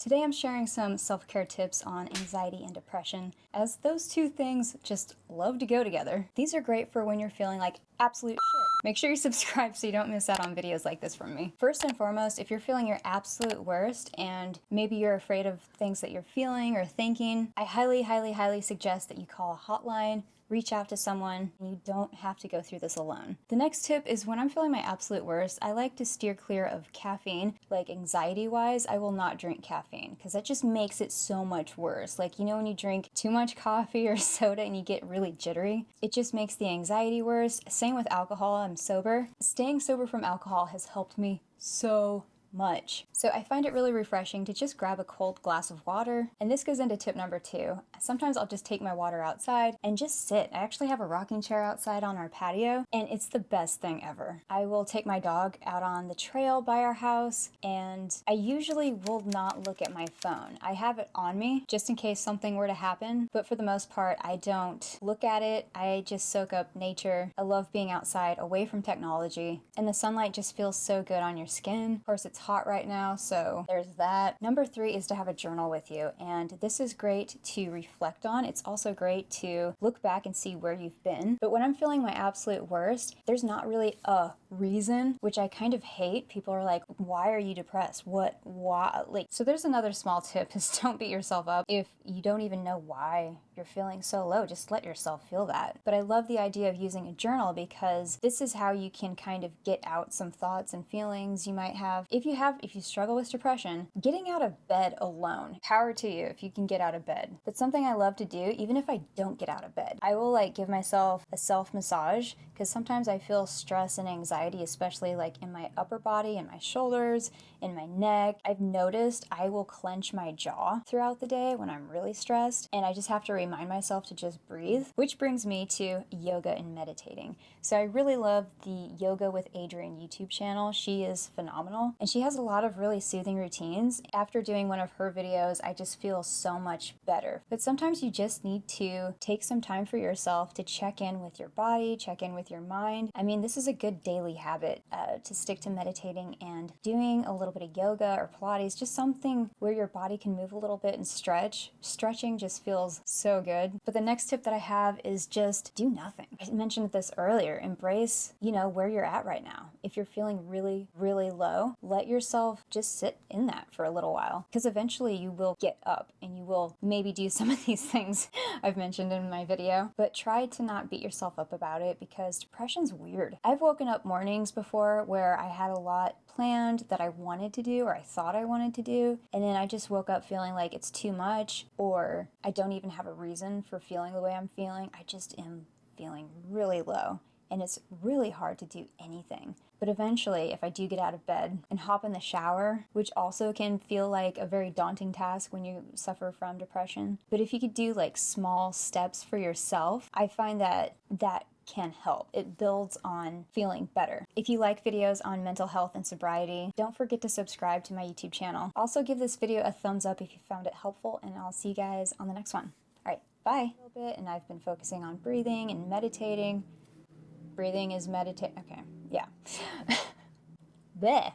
Today I'm sharing some self-care tips on anxiety and depression, as those two things just love to go together. These are great for when you're feeling like absolute shit. Make sure you subscribe so you don't miss out on videos like this from me. First and foremost, if you're feeling your absolute worst and maybe you're afraid of things that you're feeling or thinking, I highly suggest that you call a hotline, reach out to someone, and you don't have to go through this alone. The next tip is when I'm feeling my absolute worst, I like to steer clear of caffeine. Like anxiety-wise, I will not drink caffeine because that just makes it so much worse. Like, you know, when you drink too much coffee or soda and you get really jittery, it just makes the anxiety worse. Same with alcohol. I'm sober. Staying sober from alcohol has helped me so much. So I find it really refreshing to just grab a cold glass of water. And this goes into tip number 2. Sometimes I'll just take my water outside and just sit. I actually have a rocking chair outside on our patio, and it's the best thing ever. I will take my dog out on the trail by our house, and I usually will not look at my phone. I have it on me just in case something were to happen, but for the most part, I don't look at it. I just soak up nature. I love being outside, away from technology, and the sunlight just feels so good on your skin. Of course, it's hot right now, so there's that. Number 3 is to have a journal with you, and this is great to reflect on. It's also great to look back and see where you've been. But when I'm feeling my absolute worst, there's not really a reason, which I kind of hate. People are like, why are you depressed? Why? Like, so there's another small tip is don't beat yourself up. If you don't even know why you're feeling so low, just let yourself feel that. But I love the idea of using a journal because this is how you can kind of get out some thoughts and feelings you might have. If you struggle with depression, getting out of bed alone, power to you if you can get out of bed. But something I love to do, even if I don't get out of bed, I will like give myself a self massage because sometimes I feel stress and anxiety, especially like in my upper body and my shoulders, in my neck. I've noticed I will clench my jaw throughout the day when I'm really stressed, and I just have to remind myself to just breathe, which brings me to yoga and meditating. So I really love the Yoga with Adriene YouTube channel. She is phenomenal, and she has a lot of really soothing routines. After doing one of her videos, I just feel so much better. But sometimes you just need to take some time for yourself to check in with your body, check in with your mind. I mean, this is a good daily habit to stick to meditating and doing a little bit of yoga or Pilates, just something where your body can move a little bit and stretch. Stretching just feels so good. But the next tip that I have is just do nothing. I mentioned this earlier. Embrace, where you're at right now. If you're feeling really low, let yourself just sit in that for a little while, because eventually you will get up and you will maybe do some of these things I've mentioned in my video, but try to not beat yourself up about it because depression's weird. I've woken up mornings before where I had a lot planned that I wanted to do or I thought I wanted to do, and then I just woke up feeling like it's too much, or I don't even have a reason for feeling the way I'm feeling. I just am feeling really low, and it's really hard to do anything. But eventually, if I do get out of bed and hop in the shower, which also can feel like a very daunting task when you suffer from depression, but if you could do like small steps for yourself, I find that can help. It builds on feeling better. If you like videos on mental health and sobriety, don't forget to subscribe to my YouTube channel. Also give this video a thumbs up if you found it helpful, and I'll see you guys on the next one. All right, bye. A little bit, and I've been focusing on breathing and meditating. Breathing is okay, yeah. Bleh.